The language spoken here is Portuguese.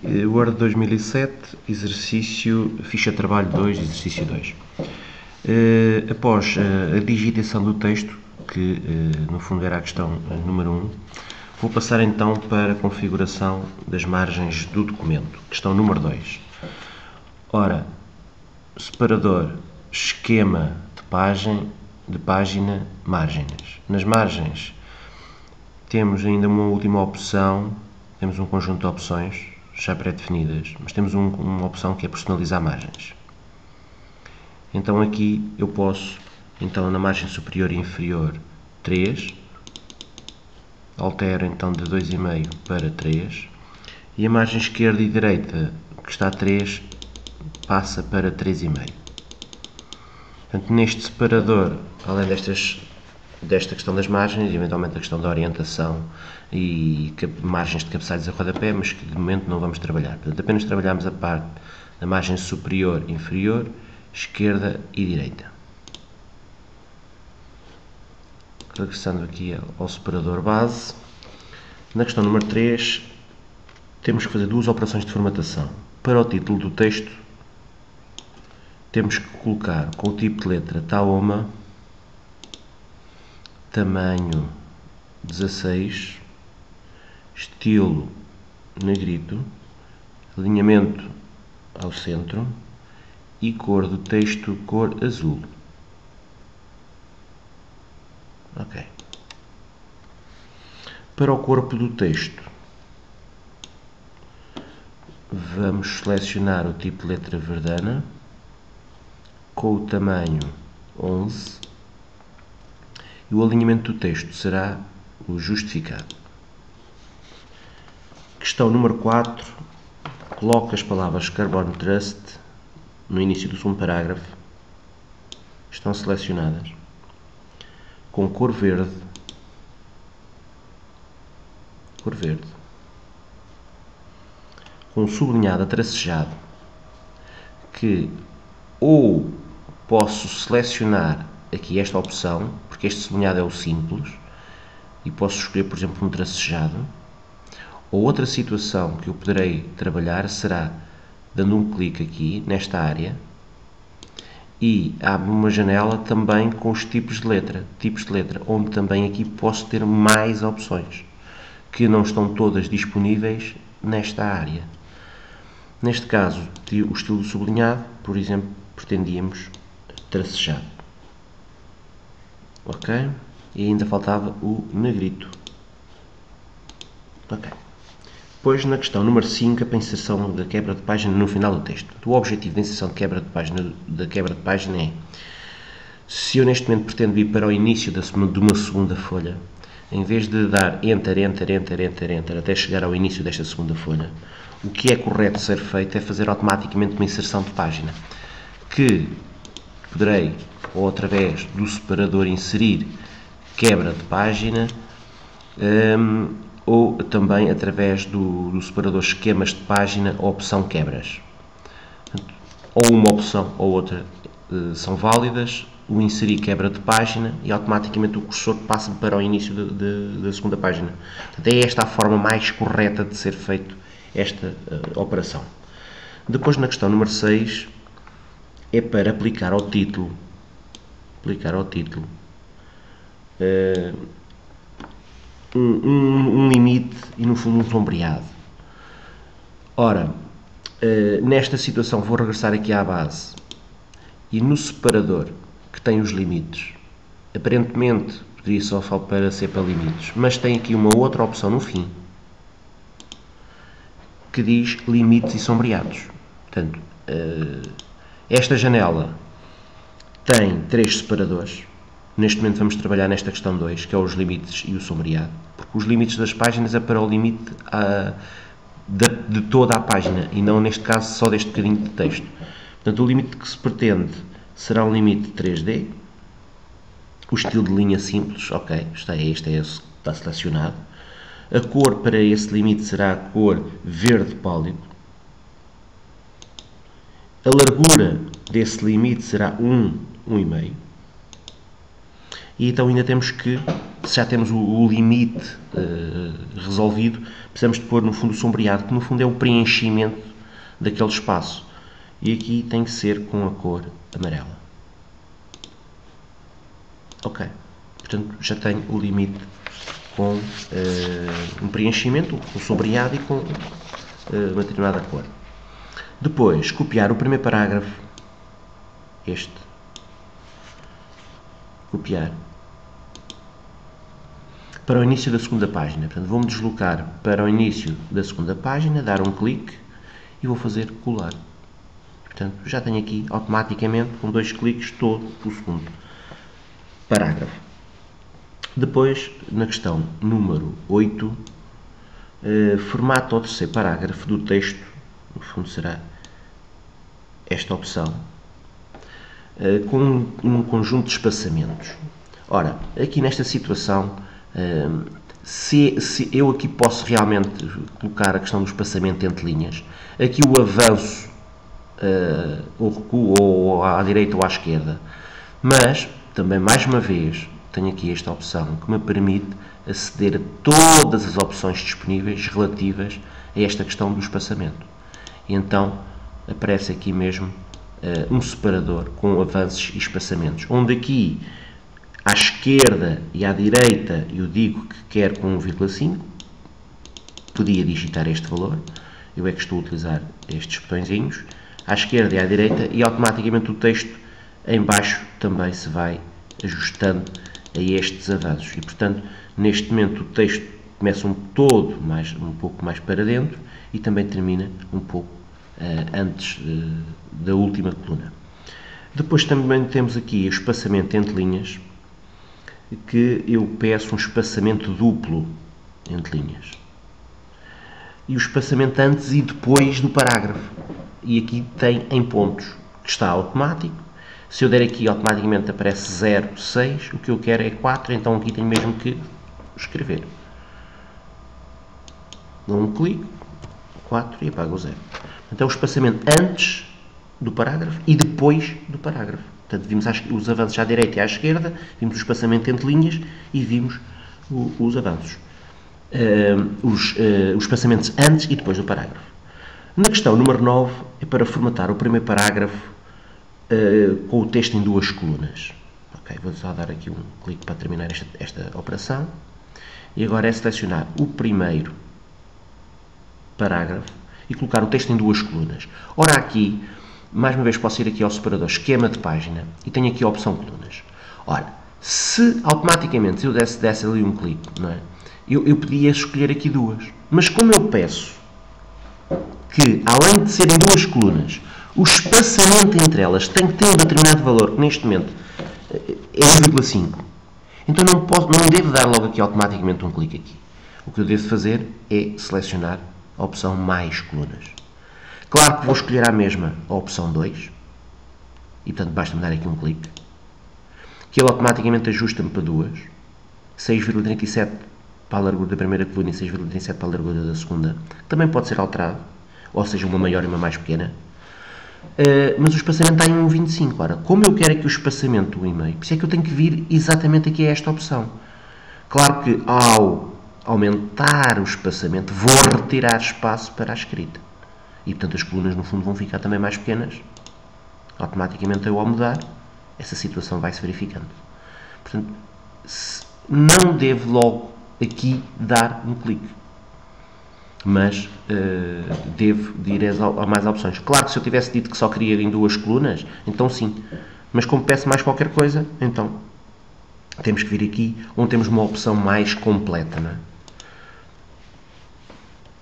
Word 2007, exercício, ficha de trabalho 2, exercício 2. Após a digitação do texto, que no fundo era a questão número 1, vou passar então para a configuração das margens do documento, questão número 2. Ora, separador, esquema de página, margens. Nas margens temos ainda uma última opção, temos um conjunto de opções já pré-definidas, mas temos uma opção que é personalizar margens. Então aqui eu posso, então na margem superior e inferior 3, altero então de 2,5 para 3, e a margem esquerda e direita, que está a 3, passa para 3,5. Portanto, neste separador, além desta questão das margens, e eventualmente a questão da orientação e margens de cabeçalhos a rodapé, mas que de momento não vamos trabalhar. Portanto, apenas trabalhamos a parte da margem superior e inferior, esquerda e direita. Regressando aqui ao separador base, na questão número 3, temos que fazer duas operações de formatação. Para o título do texto, temos que colocar com o tipo de letra Taoma, tamanho 16, estilo negrito, alinhamento ao centro e cor do texto, cor azul. Ok. Para o corpo do texto, vamos selecionar o tipo de letra verdana, com o tamanho 11, e o alinhamento do texto será o justificado. Questão número 4, coloque as palavras Carbon Trust no início do segundo parágrafo. Estão selecionadas com cor verde, com sublinhado a tracejado, que ou posso selecionar aqui esta opção, porque este sublinhado é o simples, e posso escolher, por exemplo, um tracejado, ou outra situação que eu poderei trabalhar será dando um clique aqui, nesta área, e abre uma janela também com os tipos de letra, onde também aqui posso ter mais opções, que não estão todas disponíveis nesta área. Neste caso, o estilo sublinhado, por exemplo, pretendíamos tracejado. Ok? E ainda faltava o negrito. Ok. Depois, na questão número 5, a inserção da quebra de página no final do texto. O objetivo da inserção de quebra de página é, se eu neste momento pretendo ir para o início de uma segunda folha, em vez de dar Enter, Enter, Enter, Enter, Enter, até chegar ao início desta segunda folha, o que é correto ser feito é fazer automaticamente uma inserção de página, que poderei, ou através do separador inserir quebra de página, ou também através do separador esquemas de página, opção quebras. Ou uma opção ou outra são válidas, o inserir quebra de página e automaticamente o cursor passa para o início da segunda página. Portanto, é esta a forma mais correta de ser feito esta operação. Depois, na questão número 6, é para aplicar ao título um limite e no fundo um sombreado. Ora, nesta situação vou regressar aqui à base e no separador que tem os limites, aparentemente poderia só para ser para limites, mas tem aqui uma outra opção no fim que diz limites e sombreados. Portanto, esta janela tem 3 separadores. Neste momento vamos trabalhar nesta questão 2, que é os limites e o sombreado, porque os limites das páginas é para o limite de toda a página e não, neste caso, só deste bocadinho de texto. Portanto, o limite que se pretende será um limite 3D, o estilo de linha simples, ok, está selecionado. A cor para esse limite será a cor verde pálido. A largura desse limite será 1,5. E então ainda temos que se já temos o limite resolvido, precisamos de pôr no fundo o sombreado, que no fundo é o preenchimento daquele espaço. E aqui tem que ser com a cor amarela. Ok. Portanto, já tenho o limite com um preenchimento, com sombreado e com uma determinada cor. Depois, copiar o primeiro parágrafo, este, copiar, para o início da segunda página. Portanto, vou-me deslocar para o início da segunda página, dar um clique e vou fazer colar. Portanto, já tenho aqui automaticamente, com 2 cliques, todo o segundo parágrafo. Depois, na questão número 8, formata o terceiro parágrafo do texto, no fundo será esta opção, com um conjunto de espaçamentos. Ora, aqui nesta situação, se eu aqui posso realmente colocar a questão do espaçamento entre linhas, aqui o avanço, ou recuo, ou à direita ou à esquerda, mas também, mais uma vez, tenho aqui esta opção que me permite aceder a todas as opções disponíveis relativas a esta questão do espaçamento. E então aparece aqui mesmo um separador com avanços e espaçamentos, onde aqui à esquerda e à direita eu digo que quero com 1,5, podia digitar este valor, eu é que estou a utilizar estes botõezinhos, à esquerda e à direita, e automaticamente o texto em baixo também se vai ajustando a estes avanços. E, portanto, neste momento o texto começa um pouco mais para dentro e também termina um pouco antes da última coluna. Depois também temos aqui o espaçamento entre linhas, que eu peço um espaçamento duplo entre linhas. E o espaçamento antes e depois do parágrafo. E aqui tem em pontos, que está automático. Se eu der aqui, automaticamente aparece 0, 6. O que eu quero é 4, então aqui tenho mesmo que escrever. Dou um clique, 4 e apago o 0. Então, o espaçamento antes do parágrafo e depois do parágrafo. Portanto, vimos os avanços à direita e à esquerda, vimos o espaçamento entre linhas e vimos os avanços. Os espaçamentos antes e depois do parágrafo. Na questão número 9, é para formatar o primeiro parágrafo com o texto em 2 colunas. Ok, vou só dar aqui um clique para terminar esta operação. E agora é selecionar o primeiro parágrafo e colocar o texto em 2 colunas. Ora, aqui, mais uma vez, posso ir aqui ao separador esquema de página e tenho aqui a opção colunas. Ora, se automaticamente eu desse ali um clique, não é? Eu podia escolher aqui 2. Mas como eu peço que, além de serem 2 colunas, o espaçamento entre elas tem que ter um determinado valor, que neste momento é 1,5. Então não devo dar logo aqui automaticamente um clique aqui. O que eu devo fazer é selecionar a opção mais colunas. Claro que vou escolher a mesma a opção 2, e portanto basta-me dar aqui um clique, que ele automaticamente ajusta-me para 2, 6,37 para a largura da primeira coluna e 6,37 para a largura da segunda. Também pode ser alterado, ou seja, uma maior e uma mais pequena. Mas o espaçamento está em 1,25. Ora, como eu quero aqui o espaçamento do e-mail, por isso é que eu tenho que vir exatamente aqui a esta opção. Claro que ao aumentar o espaçamento, vou retirar espaço para a escrita. E, portanto, as colunas, no fundo, vão ficar também mais pequenas. Automaticamente, eu ao mudar, essa situação vai-se verificando. Portanto, não devo logo aqui dar um clique. Mas devo ir a mais opções. Claro que se eu tivesse dito que só queria em 2 colunas, então sim. Mas como peço mais qualquer coisa, então temos que vir aqui onde temos uma opção mais completa, não é?